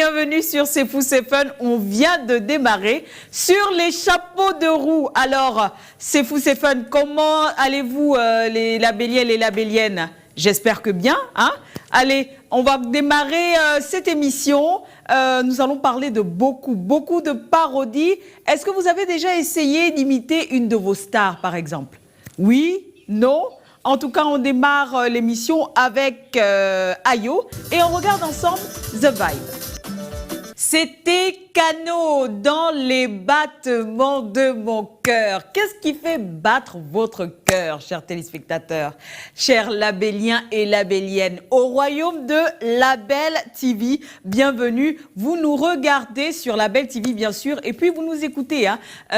Bienvenue sur C'est Fou, c'est Fun. On vient de démarrer sur les chapeaux de roue. Alors, C'est Fou, c'est Fun. Comment allez-vous, les labelliens et les labelliennes? J'espère que bien. Hein? Allez, on va démarrer cette émission. Nous allons parler de beaucoup de parodies. Est-ce que vous avez déjà essayé d'imiter une de vos stars, par exemple? Oui? Non? En tout cas, on démarre l'émission avec Ayo et on regarde ensemble The Vibe. C'était Kano dans les battements de mon cœur. Qu'est-ce qui fait battre votre cœur, chers téléspectateurs, chers labelliens et labelliennes, au royaume de Label TV? Bienvenue. Vous nous regardez sur Label TV, bien sûr, et puis vous nous écoutez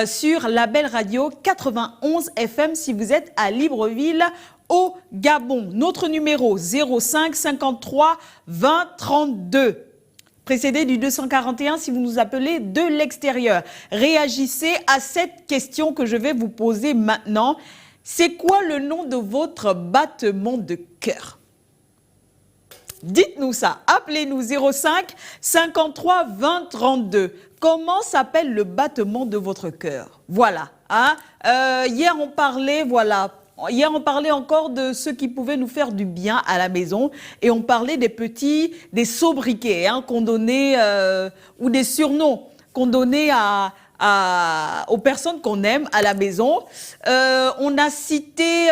sur Label Radio 91 FM si vous êtes à Libreville, au Gabon. Notre numéro 05 53 20 32. Précédé du 241 si vous nous appelez de l'extérieur. Réagissez à cette question que je vais vous poser maintenant. C'est quoi le nom de votre battement de cœur? Dites-nous ça. Appelez-nous 05 53 20 32. Comment s'appelle le battement de votre cœur? Voilà. Hein? Hier, on parlait, voilà. Hier, on parlait encore de ce qui pouvait nous faire du bien à la maison et on parlait des sobriquets qu'on donnait ou des surnoms qu'on donnait aux personnes qu'on aime à la maison. On a cité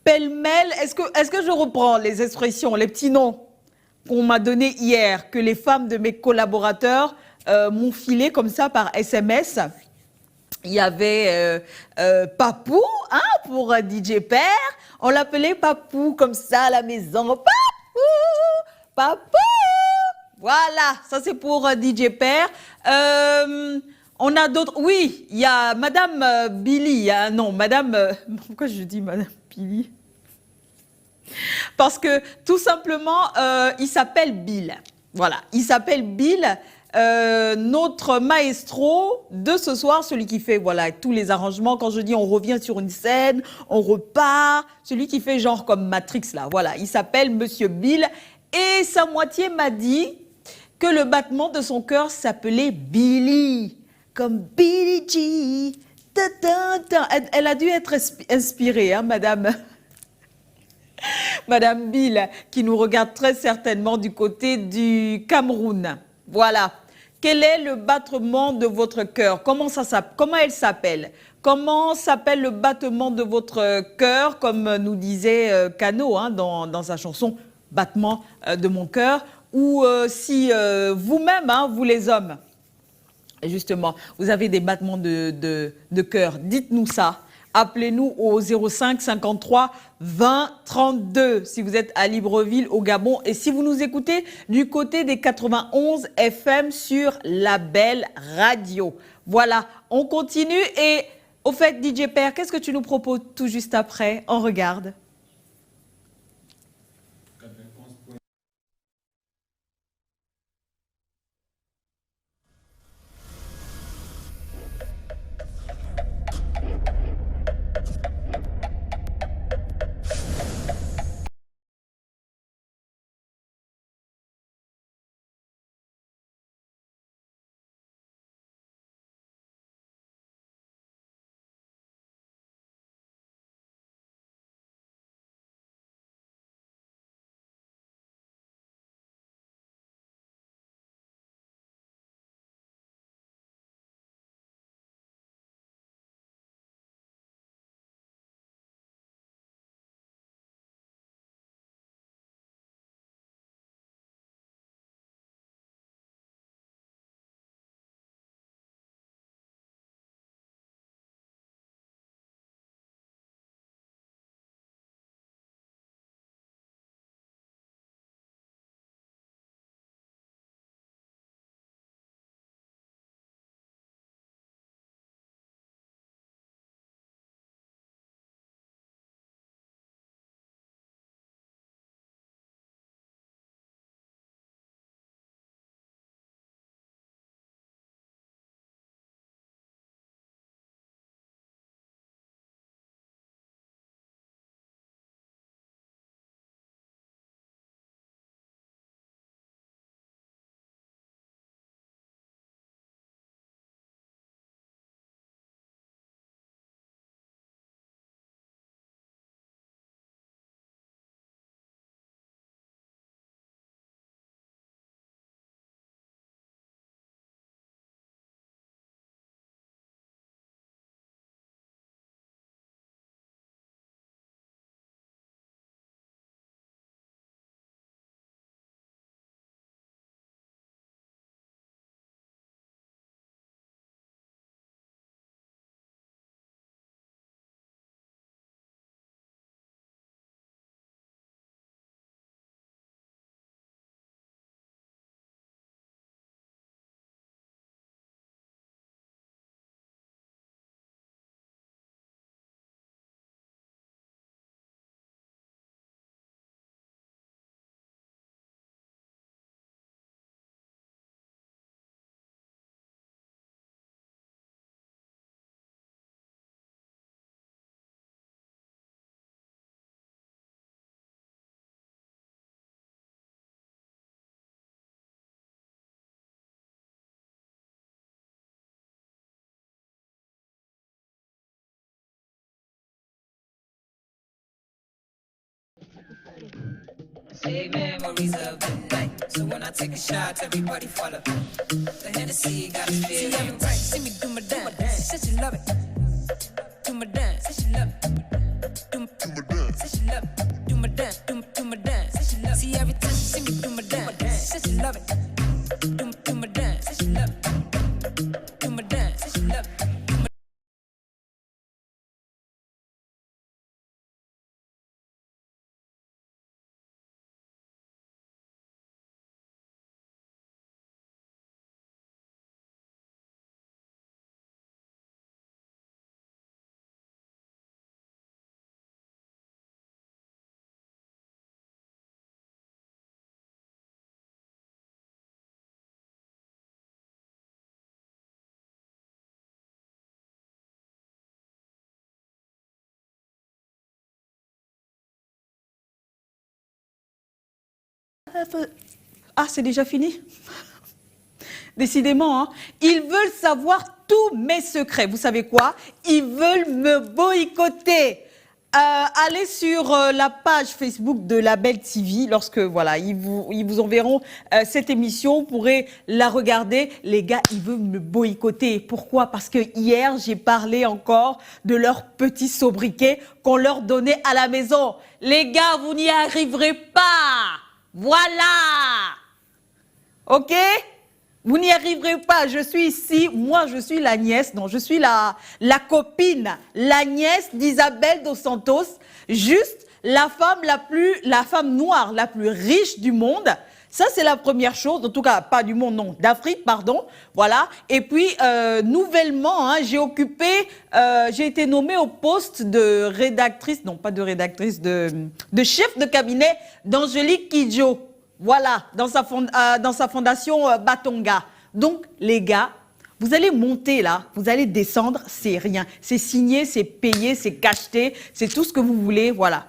pêle-mêle. Est-ce que je reprends les expressions, les petits noms qu'on m'a donnés hier, que les femmes de mes collaborateurs m'ont filé comme ça par SMS? Il y avait Papou, pour DJ Père. On l'appelait Papou, comme ça, à la maison. Papou, Papou. Voilà, ça c'est pour DJ Père. On a d'autres. Oui, il y a Madame Billy. Non, Madame... pourquoi je dis Madame Billy? Parce que, tout simplement, il s'appelle Bill. Voilà, il s'appelle Bill. Notre maestro de ce soir, celui qui fait voilà tous les arrangements. Quand je dis on revient sur une scène, on repart, celui qui fait genre comme Matrix là, voilà, il s'appelle Monsieur Bill et sa moitié m'a dit que le battement de son cœur s'appelait Billy, comme Billy G. Elle a dû être inspirée, hein, Madame Bill, qui nous regarde très certainement du côté du Cameroun. Voilà. Quel est le battement de votre cœur? Comment elle s'appelle? Comment s'appelle le battement de votre cœur, comme nous disait Kano dans sa chanson « Battement de mon cœur » ou si vous-même, vous les hommes, justement, vous avez des battements de cœur, dites-nous ça. Appelez-nous au 05 53 20 32 si vous êtes à Libreville, au Gabon. Et si vous nous écoutez du côté des 91 FM sur Label Radio. Voilà, on continue. Et au fait, DJ Père, qu'est-ce que tu nous proposes tout juste après? On regarde. Hey, memories of the night. So when I take a shot, everybody follow. The Hennessy got me feeling right. See me do my dance. Said she love it. Do my dance. Said she love it. Do my dance. Said she love it. Do my dance. Do my dance. Said she love it. See every time she see me do my dance. Said she love it. Do my dance. Said she love it. Do my dance. Said she love it. Ah, c'est déjà fini? Décidément, hein, ils veulent savoir tous mes secrets. Vous savez quoi? Ils veulent me boycotter. Allez sur la page Facebook de Label TV. Lorsque voilà, ils vous enverront cette émission, vous pourrez la regarder. Les gars, ils veulent me boycotter. Pourquoi? Parce que hier, j'ai parlé encore de leurs petits sobriquets qu'on leur donnait à la maison. Les gars, vous n'y arriverez pas. Voilà. Ok? Vous n'y arriverez pas. Je suis ici. Moi, je suis la nièce. Non, je suis la copine, la nièce d'Isabelle dos Santos. Juste la femme noire la plus riche du monde. Ça, c'est la première chose. En tout cas, pas du monde, non, d'Afrique, pardon. Voilà. Et puis, nouvellement, hein, j'ai été nommée au poste de rédactrice, non, pas de rédactrice, de chef de cabinet d'Angélique Kidjo. Voilà, dans sa fondation Batonga. Donc, les gars, vous allez monter là, vous allez descendre, c'est rien. C'est signé, c'est payé, c'est cacheté, c'est tout ce que vous voulez, voilà.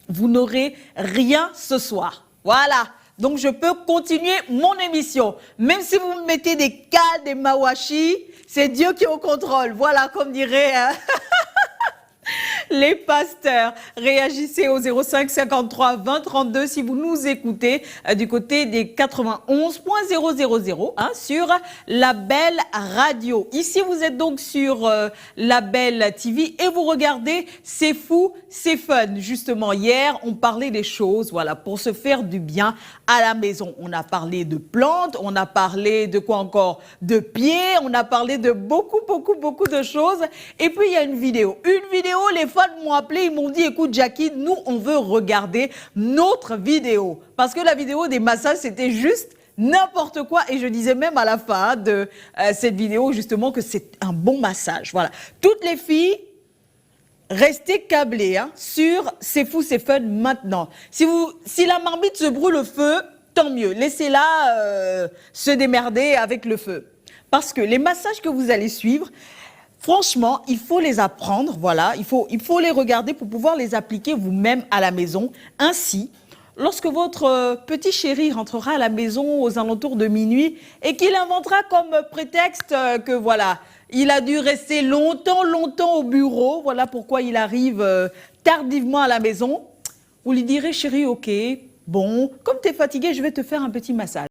Vous n'aurez rien ce soir. Voilà. Donc, je peux continuer mon émission. Même si vous me mettez des cales, des mawashi, c'est Dieu qui est au contrôle. Voilà, comme dirait... les pasteurs. Réagissez au 05 53 20 32 si vous nous écoutez du côté des 91.000 hein, sur la Belle Radio. Ici, vous êtes donc sur la Belle TV et vous regardez C'est fou, c'est fun. Justement, hier, on parlait des choses, voilà, pour se faire du bien à la maison. On a parlé de plantes, on a parlé de quoi encore? De pieds, on a parlé de beaucoup de choses. Et puis, il y a une vidéo. Les fans m'ont appelé, ils m'ont dit, écoute Jackie, nous, on veut regarder notre vidéo. Parce que la vidéo des massages, c'était juste n'importe quoi. Et je disais même à la fin de cette vidéo, justement, que c'est un bon massage. Voilà. Toutes les filles, restez câblées hein, sur C'est fou, c'est fun maintenant. Si la marmite se brûle le feu, tant mieux. Laissez-la se démerder avec le feu. Parce que les massages que vous allez suivre, franchement, il faut les apprendre, voilà, il faut les regarder pour pouvoir les appliquer vous-même à la maison. Ainsi, lorsque votre petit chéri rentrera à la maison aux alentours de minuit et qu'il inventera comme prétexte que voilà, il a dû rester longtemps au bureau, voilà pourquoi il arrive tardivement à la maison, vous lui direz, chéri, ok, bon, comme tu es fatigué, je vais te faire un petit massage.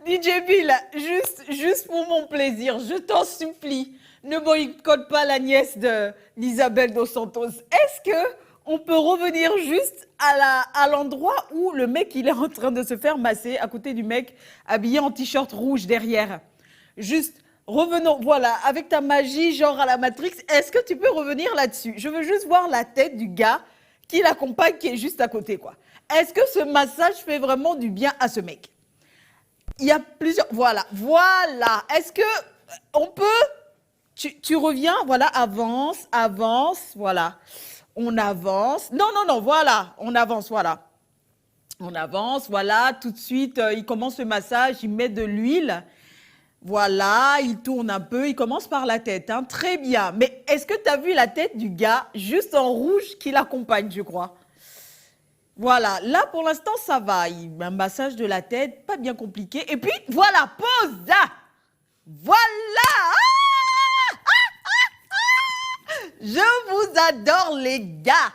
DJ Bill, juste pour mon plaisir, je t'en supplie, ne boycotte pas la nièce d'Isabel Dos Santos. Est-ce que on peut revenir juste à l'endroit où le mec il est en train de se faire masser à côté du mec habillé en t-shirt rouge derrière? Juste revenons, voilà, avec ta magie genre à la Matrix, est-ce que tu peux revenir là-dessus? Je veux juste voir la tête du gars qui l'accompagne, qui est juste à côté, quoi. Est-ce que ce massage fait vraiment du bien à ce mec? Il y a plusieurs... Voilà. Est-ce que on peut... Tu reviens, voilà, avance, voilà. On avance. Non, voilà. On avance, voilà. On avance, voilà. Tout de suite, il commence le massage, il met de l'huile. Voilà, il tourne un peu, il commence par la tête, hein. Très bien. Mais est-ce que tu as vu la tête du gars juste en rouge qui l'accompagne, je crois? Voilà, là pour l'instant ça va, un massage de la tête, pas bien compliqué. Et puis voilà, pause. Voilà. Je vous adore les gars.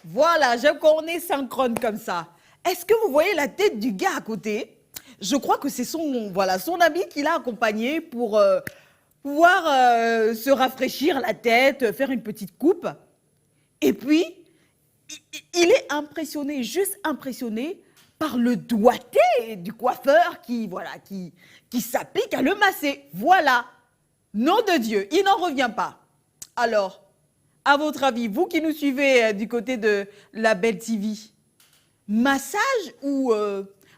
Voilà, j'aime qu'on est synchrone comme ça. Est-ce que vous voyez la tête du gars à côté? Je crois que c'est son ami qui l'a accompagné pour pouvoir se rafraîchir la tête, faire une petite coupe. Et puis... il est impressionné, juste impressionné par le doigté du coiffeur qui s'applique à le masser. Voilà. Nom de Dieu, il n'en revient pas. Alors, à votre avis, vous qui nous suivez du côté de la Belle TV, massage ou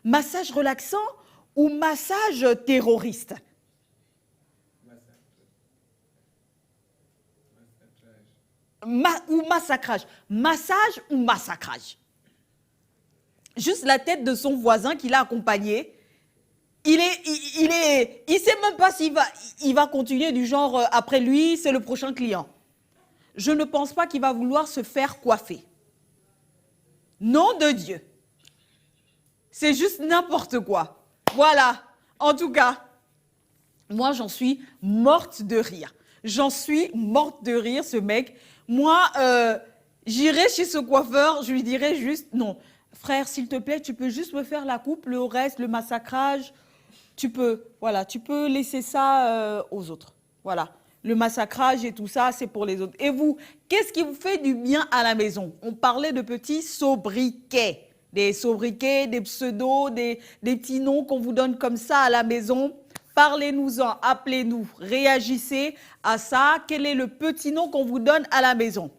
massage relaxant ou massage terroriste? Ou massacrage. Massage ou massacrage. Juste la tête de son voisin qui l'a accompagné. Il sait même pas s'il va continuer du genre après lui, c'est le prochain client. Je ne pense pas qu'il va vouloir se faire coiffer. Nom de Dieu. C'est juste n'importe quoi. Voilà. En tout cas, moi j'en suis morte de rire. J'en suis morte de rire, ce mec. Moi, j'irai chez ce coiffeur, je lui dirai juste, non, frère, s'il te plaît, tu peux juste me faire la coupe, le reste, le massacrage, tu peux laisser ça aux autres. Voilà, le massacrage et tout ça, c'est pour les autres. Et vous, qu'est-ce qui vous fait du bien à la maison? On parlait de petits sobriquets, des sobriquets, des pseudos, des petits noms qu'on vous donne comme ça à la maison. Parlez-nous-en, appelez-nous, réagissez à ça. Quel est le petit nom qu'on vous donne à la maison?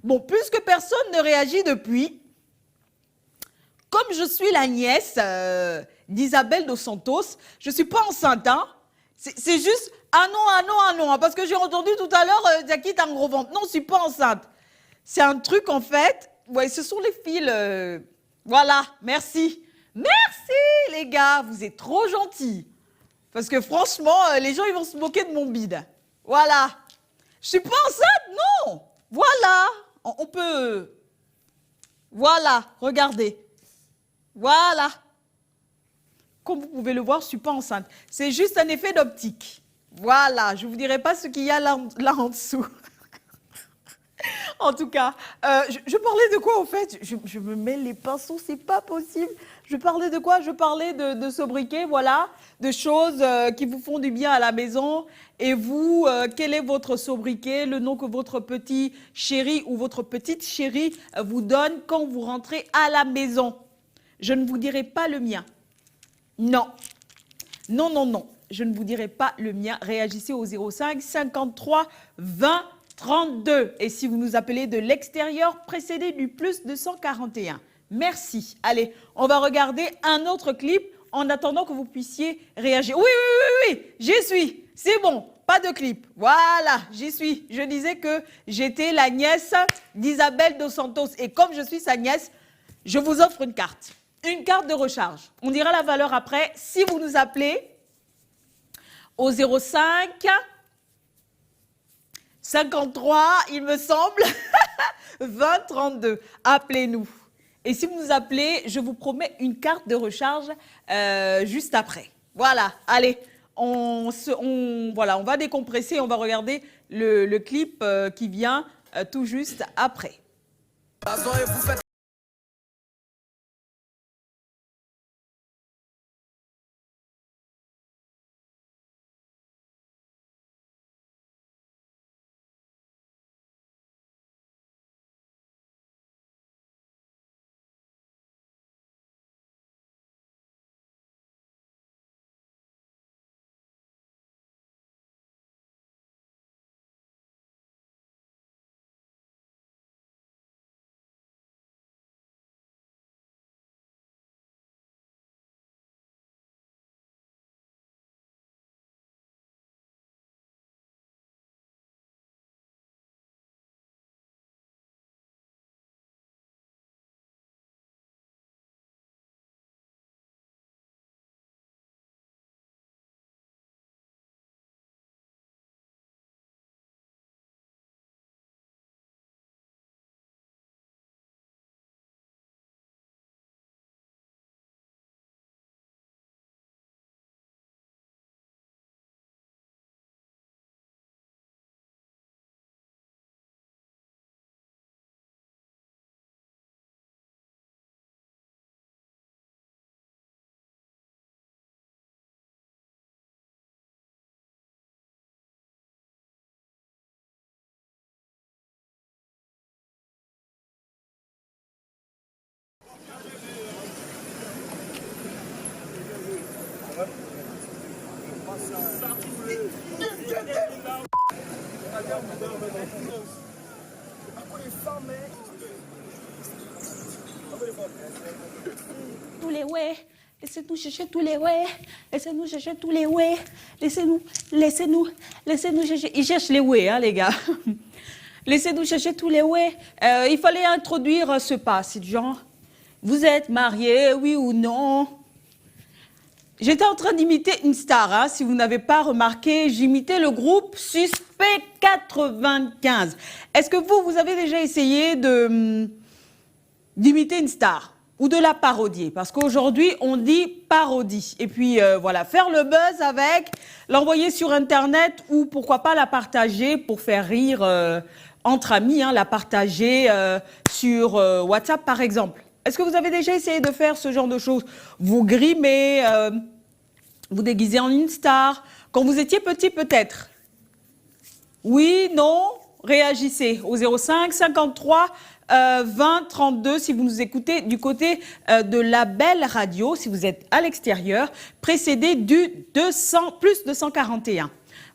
Bon, puisque personne ne réagit depuis, comme je suis la nièce d'Isabel Dos Santos, je ne suis pas enceinte, hein. C'est juste, ah non, parce que j'ai entendu tout à l'heure, Jackie, t'as un gros ventre. Non, je ne suis pas enceinte. C'est un truc, en fait, ouais, ce sont les fils. Voilà, merci. Merci, les gars, vous êtes trop gentils. Parce que franchement, les gens, ils vont se moquer de mon bide. Voilà. Je suis pas enceinte, non. Voilà. On peut... Voilà, regardez. Voilà. Comme vous pouvez le voir, je suis pas enceinte. C'est juste un effet d'optique. Voilà, je vous dirai pas ce qu'il y a là en dessous. En tout cas, je parlais de quoi au fait? Je me mets les pinceaux, c'est pas possible. Je parlais de quoi? Je parlais de sobriquet, voilà, de choses qui vous font du bien à la maison. Et vous, quel est votre sobriquet, le nom que votre petit chéri ou votre petite chérie vous donne quand vous rentrez à la maison? Je ne vous dirai pas le mien. Non. Non. Je ne vous dirai pas le mien. Réagissez au 05 53 20 32. Et si vous nous appelez de l'extérieur, précédé du plus 241. Merci. Allez, on va regarder un autre clip en attendant que vous puissiez réagir. Oui, j'y suis. C'est bon, pas de clip. Voilà, j'y suis. Je disais que j'étais la nièce d'Isabel Dos Santos. Et comme je suis sa nièce, je vous offre une carte. Une carte de recharge. On dira la valeur après. Si vous nous appelez au 05 53, il me semble, 20 32. Appelez-nous. Et si vous nous appelez, je vous promets une carte de recharge juste après. Voilà, allez, on va décompresser, on va regarder le clip qui vient tout juste après. Tous les ouais, laissez-nous chercher tous les ouais, laissez-nous chercher tous les ouais, laissez-nous chercher. Ils cherchent les ouais, hein, les gars. Laissez-nous chercher tous les ouais. Il fallait introduire ce pas, c'est du genre, vous êtes mariés, oui ou non? J'étais en train d'imiter une star, hein, si vous n'avez pas remarqué, j'imitais le groupe Suspect 95. Est-ce que vous avez déjà essayé d'imiter une star ou de la parodier? Parce qu'aujourd'hui, on dit parodie. Et puis, voilà, faire le buzz avec, l'envoyer sur Internet ou pourquoi pas la partager pour faire rire entre amis, hein, la partager sur WhatsApp, par exemple. Est-ce que vous avez déjà essayé de faire ce genre de choses? Vous grimez, vous déguisez en une star. Quand vous étiez petit, peut-être. Oui, non? Réagissez au 05 53 20 32 si vous nous écoutez du côté de la belle radio, si vous êtes à l'extérieur, précédé du 200, plus 241.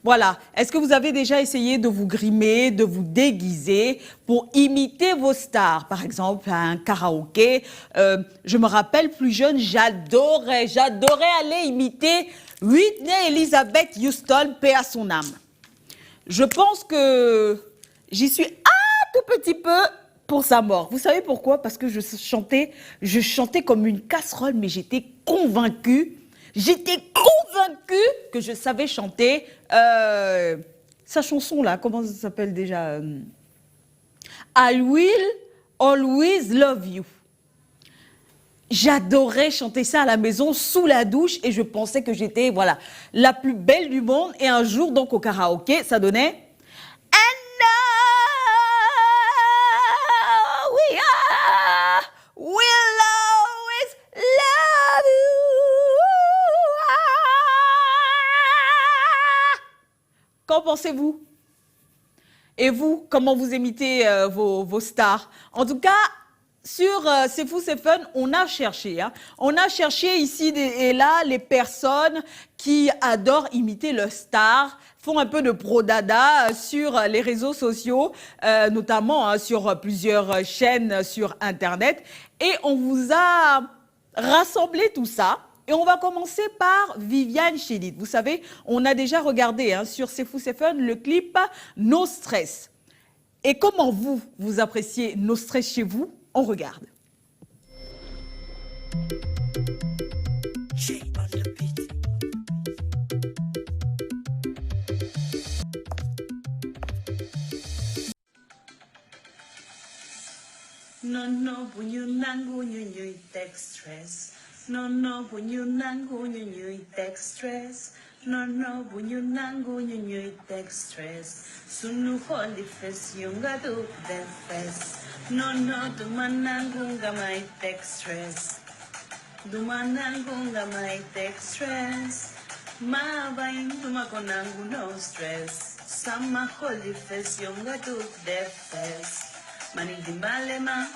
Voilà. Est-ce que vous avez déjà essayé de vous grimer, de vous déguiser pour imiter vos stars? Par exemple, à un karaoké. Je me rappelle, plus jeune, j'adorais aller imiter Whitney Elizabeth Houston, paix à son âme. Je pense que j'y suis un tout petit peu pour sa mort. Vous savez pourquoi? Parce que je chantais comme une casserole, mais j'étais convaincue que je savais chanter sa chanson là, comment ça s'appelle déjà? I will always love you. J'adorais chanter ça à la maison sous la douche et je pensais que j'étais voilà la plus belle du monde. Et un jour donc au karaoké, ça donnait And now we'll always love you. Qu'en pensez-vous? Et vous, comment vous imitez vos stars? En tout cas, sur C'est fou, c'est fun, on a cherché. Hein. On a cherché ici et là les personnes qui adorent imiter leurs stars, font un peu de pro-dada sur les réseaux sociaux, notamment hein, sur plusieurs chaînes sur Internet. Et on vous a rassemblé tout ça. Et on va commencer par Viviane Chidid. Vous savez, on a déjà regardé hein, sur C'est fou, c'est fun le clip No Stress. Et comment vous appréciez No Stress chez vous? On regarde. No, no, bunyu nangu nyuy tek stress. No, no, bunyu nangu nyuy tek stress. No, no, bunyo nangu nyunyo tek stress. Sunu holy face yunga do the face. No, no, dumanangu gamay tek stress. Dumanangu gamay tek stress. Mabayin dumakonangu no stress. Sama holy face yunga do the face. Manidimbalema,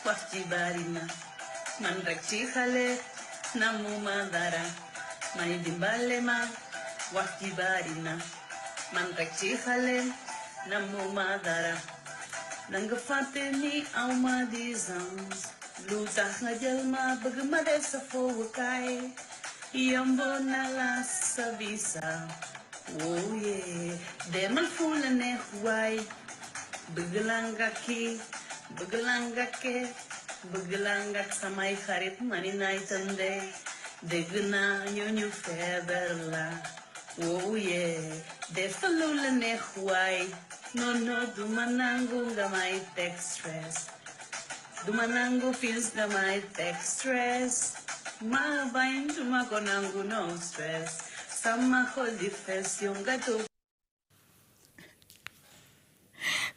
kwaftibarima. Man rekchihale, namu madara. Manidimbalema, waftibarina. Man rekchihale, namu madara. Nangafate ni auma dizans. Lutah ngajalma bagmade sa fowakay. Yambo nala sa visa. Oh yeah, demal fulane huway. Begelangaki, begelangake, begelangak samay harit maninay tande. Degna nyonyo feberla. Oh yeah, de falula ne huay. No no dumanango gamay tek stress. Dumanango feels gamay tek stress. Mabayin dumakonango no stress. Sama holy face yung gato.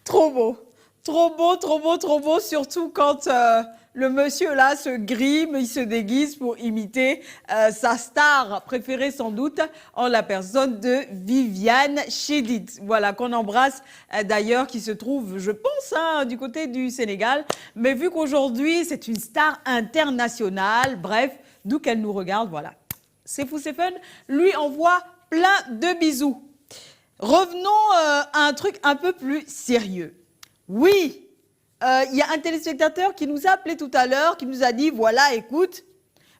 Trop beau, trop beau, trop beau, trop beau, surtout quand le monsieur là se grime, il se déguise pour imiter sa star préférée sans doute, en la personne de Viviane Chidid. Voilà, qu'on embrasse d'ailleurs, qui se trouve, je pense, hein, du côté du Sénégal. Mais vu qu'aujourd'hui, c'est une star internationale, bref, d'où qu'elle nous regarde, voilà. C'est fou, c'est fun, lui envoie plein de bisous. Revenons à un truc un peu plus sérieux. Oui, il y a un téléspectateur qui nous a appelé tout à l'heure, qui nous a dit, voilà, écoute,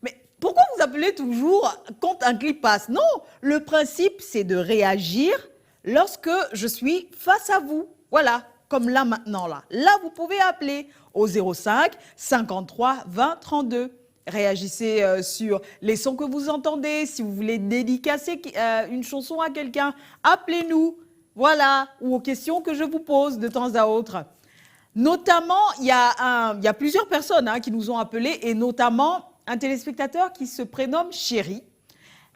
mais pourquoi vous appelez toujours quand un clip passe? Non, le principe, c'est de réagir lorsque je suis face à vous. Voilà, comme là maintenant, là. Là, vous pouvez appeler au 05 53 20 32. Réagissez sur les sons que vous entendez. Si vous voulez dédicacer une chanson à quelqu'un, appelez-nous. Voilà, ou aux questions que je vous pose de temps à autre. Notamment, il y a plusieurs personnes qui nous ont appelés, et notamment un téléspectateur qui se prénomme Chéri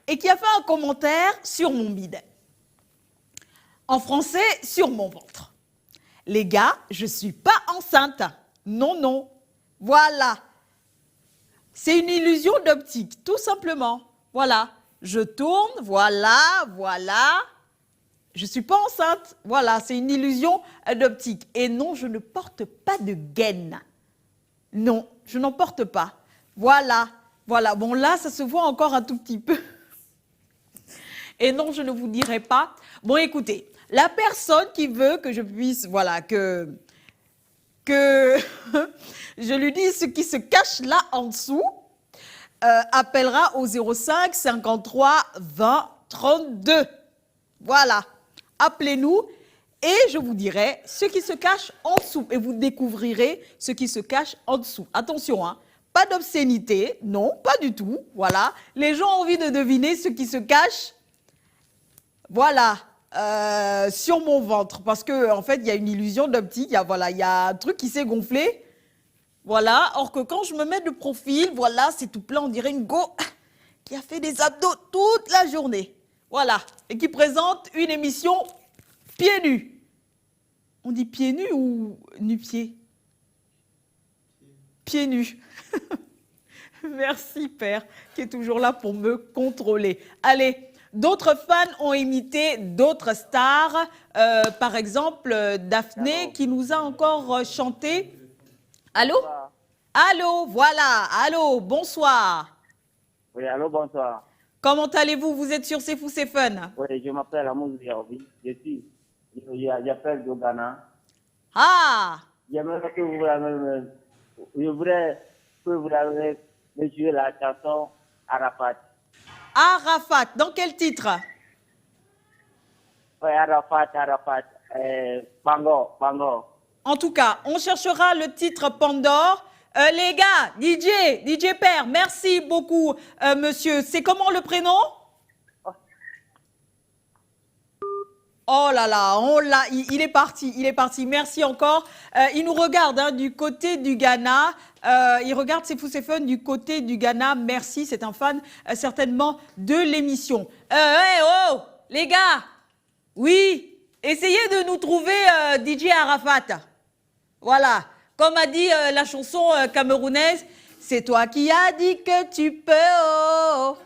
et qui a fait un commentaire sur mon bide. En français, sur mon ventre. Les gars, je ne suis pas enceinte. Non, non. Voilà. C'est une illusion d'optique, tout simplement. Voilà, je tourne, voilà, voilà. Je ne suis pas enceinte, voilà, c'est une illusion d'optique. Et non, je ne porte pas de gaine. Non, je n'en porte pas. Voilà, voilà. Bon, là, ça se voit encore un tout petit peu. Et non, je ne vous dirai pas. Bon, écoutez, la personne qui veut que je puisse, voilà, que je lui dise ce qui se cache là en dessous, appellera au 05 53 20 32. Voilà, appelez-nous et je vous dirai ce qui se cache en dessous. Et vous découvrirez ce qui se cache en dessous. Attention, hein, pas d'obscénité, non, pas du tout. Voilà, les gens ont envie de deviner ce qui se cache. Voilà. Sur mon ventre, parce que en fait il y a une illusion d'optique, voilà, il y a un truc qui s'est gonflé, voilà, or que quand je me mets de profil, voilà, c'est tout plein, on dirait une go qui a fait des abdos toute la journée, voilà, et qui présente une émission pieds nus. On dit pieds nus ou nu-pieds? Pieds nus. Merci Père, qui est toujours là pour me contrôler. Allez. D'autres fans ont imité d'autres stars, par exemple Daphné qui nous a encore chanté. Allô? Allô, voilà, allô, bonsoir. Oui, allô, bonsoir. Comment allez-vous? Vous êtes sur C'est Fou, c'est Fun? Oui, je m'appelle Amouz Yaobi. J'appelle du Ghana. Ah! J'aimerais que je voudrais que vous me jouer la chanson Arafat. Arafat, dans quel titre? Oui, Arafat, Pango. En tout cas, on cherchera le titre Pandore. Les gars, DJ Père, merci beaucoup, monsieur. C'est comment le prénom? Oh là là, il est parti. Merci encore. Il nous regarde du côté du Ghana. Il regarde C'est Fou, c'est Fun du côté du Ghana. Merci, c'est un fan certainement de l'émission. Hey, oh, les gars, oui, essayez de nous trouver DJ Arafat. Voilà, comme a dit la chanson camerounaise, c'est toi qui as dit que tu peux, oh,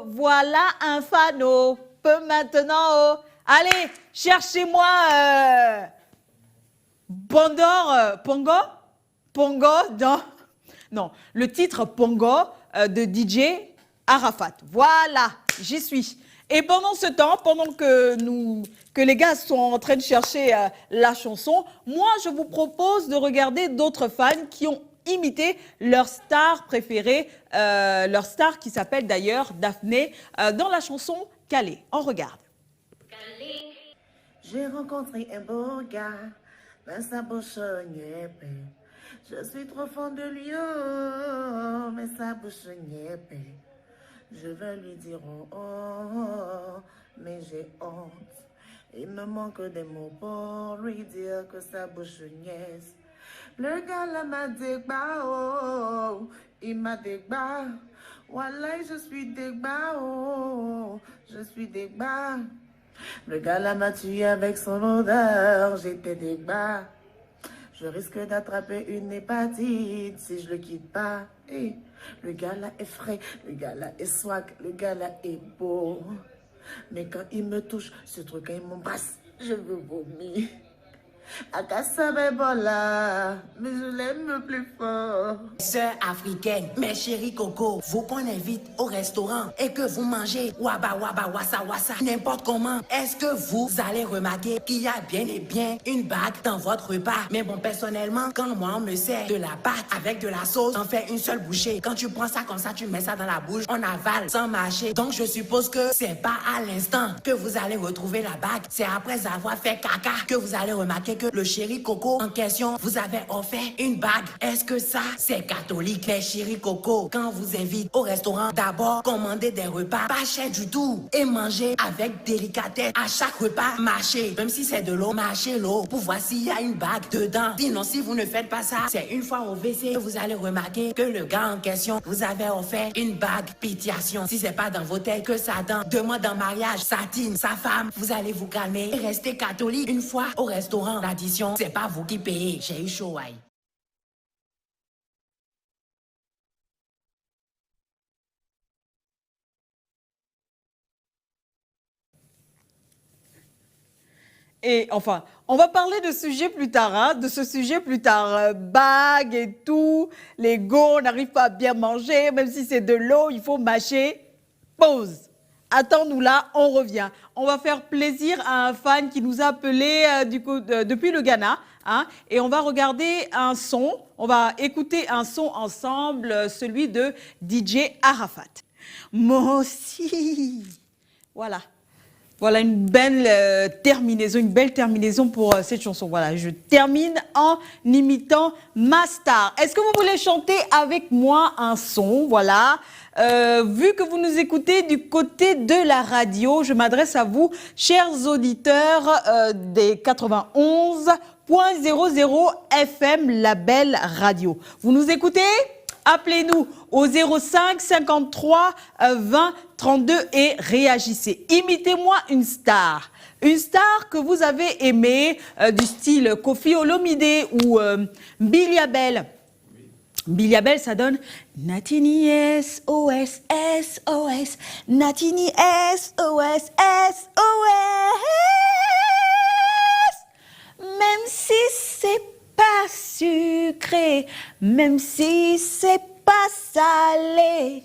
voilà un fano, peut maintenant, oh. Allez, cherchez-moi Pongo dans... Non, le titre Pongo de DJ Arafat. Voilà, j'y suis. Et pendant ce temps, pendant que les gars sont en train de chercher la chanson, moi, je vous propose de regarder d'autres fans qui ont imité leur star préférée, leur star qui s'appelle d'ailleurs Daphné, dans la chanson Calais. On regarde. J'ai rencontré un beau gars, mais sa bouche niappe. Je suis trop fan de lui, oh, mais sa bouche niappe. Je vais lui dire oh, oh, mais j'ai honte. Il me manque des mots pour lui dire que sa bouche niaise. Le gars là m'a débat, oh, il m'a débat. Wallah, je suis débat, oh, je suis débat. Le gars là m'a tué avec son odeur, j'étais débat. Je risque d'attraper une hépatite si je le quitte pas. Hey, le gars là est frais, le gars là est swag, le gars là est beau. Mais quand il me touche, ce truc quand il m'embrasse, je veux vomir. Akasabe-bola, mais je l'aime plus fort. Sœur africaine, mes chéris coco, vous qu'on invite au restaurant et que vous mangez waba waba wassa wassa, n'importe comment, est-ce que vous allez remarquer qu'il y a bien et bien une bague dans votre repas? Mais bon, personnellement, quand moi on me sert de la pâte avec de la sauce, j'en fais une seule bouchée. Quand tu prends ça comme ça, tu mets ça dans la bouche, on avale sans mâcher. Donc je suppose que c'est pas à l'instant que vous allez retrouver la bague, c'est après avoir fait caca que vous allez remarquer que le chéri coco en question vous avez offert une bague. Est-ce que ça, c'est catholique? Les chéri coco, quand on vous invite au restaurant, d'abord, commandez des repas pas chers du tout et mangez avec délicatesse. À chaque repas, mâchez. Même si c'est de l'eau, mâchez l'eau pour voir s'il y a une bague dedans. Sinon, si vous ne faites pas ça, c'est une fois au WC que vous allez remarquer que le gars en question vous avait offert une bague pitiation. Si c'est pas dans vos têtes que ça demande en mariage, satine, sa femme, vous allez vous calmer et rester catholique une fois au restaurant. L'addition, c'est pas vous qui payez. J'ai eu chaud, aïe. Et enfin, on va parler de ce sujet plus tard, hein, de ce sujet plus tard. Bague et tout, les go, on n'arrive pas à bien manger, même si c'est de l'eau, il faut mâcher. Pause. Attends-nous là, on revient. On va faire plaisir à un fan qui nous a appelé depuis le Ghana. Hein, et on va regarder un son, on va écouter un son ensemble, celui de DJ Arafat. Moi aussi. Voilà. Voilà une belle terminaison pour cette chanson. Voilà, je termine en imitant ma star. Est-ce que vous voulez chanter avec moi un son? Voilà. Vu que vous nous écoutez du côté de la radio, je m'adresse à vous, chers auditeurs des 91.00 FM, la belle radio. Vous nous écoutez? Appelez-nous au 05 53 20 32 et réagissez. Imitez-moi une star que vous avez aimée, du style Koffi Olomide ou Billy Abel. Billy Abel, ça donne Natini SOS, SOS, Natini SOS, SOS. Même si c'est pas sucré, même si c'est pas salé,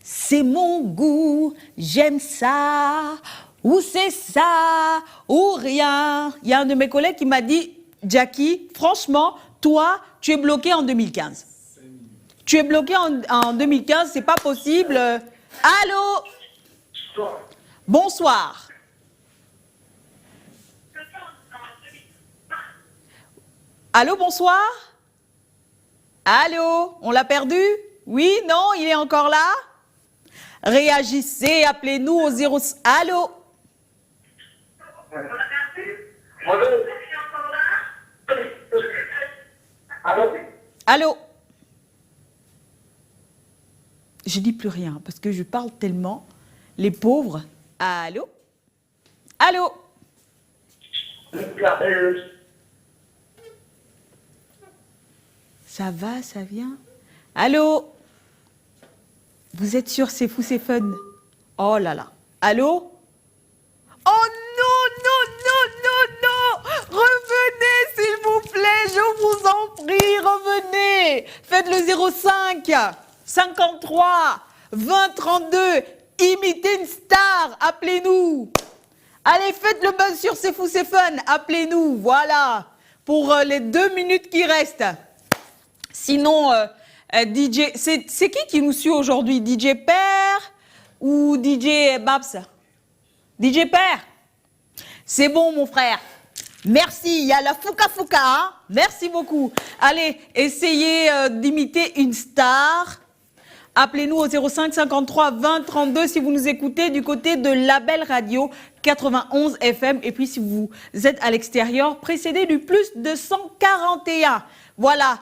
c'est mon goût, j'aime ça, ou c'est ça, ou rien. Il y a un de mes collègues qui m'a dit, Jackie, franchement, toi, tu es bloqué en 2015. Tu es bloqué en 2015, c'est pas possible. Allô? Bonsoir. Allô, bonsoir? Allô? On l'a perdu? Oui, non, il est encore là? Réagissez, appelez-nous au 0... Allô? Allô? Je dis plus rien parce que je parle tellement. Les pauvres. Allô? Allô? Ça va, ça vient? Allô? Vous êtes sûr, c'est fou, c'est fun? Oh là là. Allô? Oh non, non, non, non, non! Revenez, s'il vous plaît, je vous en prie, revenez! Faites le 05 53 20 32. Imitez une star, appelez-nous! Allez, faites le buzz sur C'est Fou, c'est Fun, appelez-nous, voilà, pour les 2 minutes qui restent. Sinon, DJ, c'est qui nous suit aujourd'hui? DJ Père ou DJ Babs? DJ Père, c'est bon mon frère. Merci, il y a la Fouka Fouka, hein? Merci beaucoup. Allez, essayez d'imiter une star. Appelez-nous au 05 53 20 32 si vous nous écoutez du côté de Label Radio 91 FM. Et puis si vous êtes à l'extérieur, précédez du plus de 141. Voilà,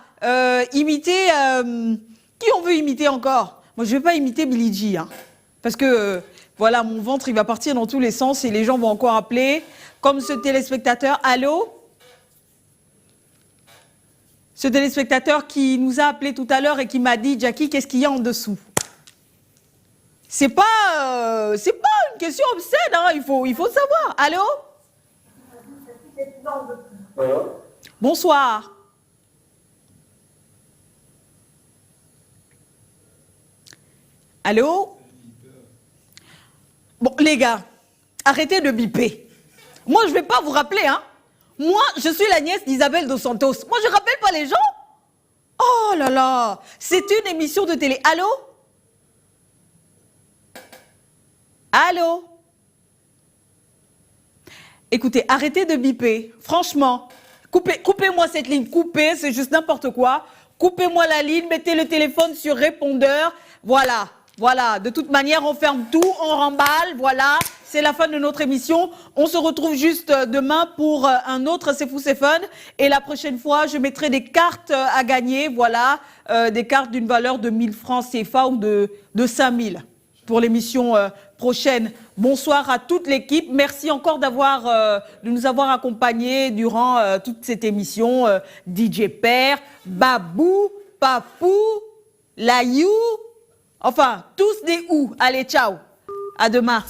imitez... qui on veut imiter encore? Moi, je ne vais pas imiter Billie Jean, hein, parce que... voilà, mon ventre, il va partir dans tous les sens et les gens vont encore appeler. Comme ce téléspectateur, allô? Ce téléspectateur qui nous a appelé tout à l'heure et qui m'a dit, Jackie, qu'est-ce qu'il y a en dessous? C'est pas une question obscène, hein, il faut savoir. Allô? Bonsoir. Allô? Bon, les gars, arrêtez de biper. Moi, je ne vais pas vous rappeler, hein. Moi, je suis la nièce d'Isabelle Dos Santos. Moi, je ne rappelle pas les gens. Oh là là, c'est une émission de télé. Allô? Allô? Écoutez, arrêtez de biper. Franchement, coupez-moi cette ligne. Coupez, c'est juste n'importe quoi. Coupez-moi la ligne, mettez le téléphone sur répondeur. Voilà. Voilà, de toute manière, on ferme tout, on remballe, voilà, c'est la fin de notre émission. On se retrouve juste demain pour un autre C'est Fou, c'est Fun. Et la prochaine fois, je mettrai des cartes à gagner, voilà, des cartes d'une valeur de 1000 francs CFA ou de 5000 pour l'émission prochaine. Bonsoir à toute l'équipe. Merci encore de nous avoir accompagnés durant toute cette émission. DJ Père, Babou, Papou, Layou. Enfin, tous des ou. Allez, ciao. À demain.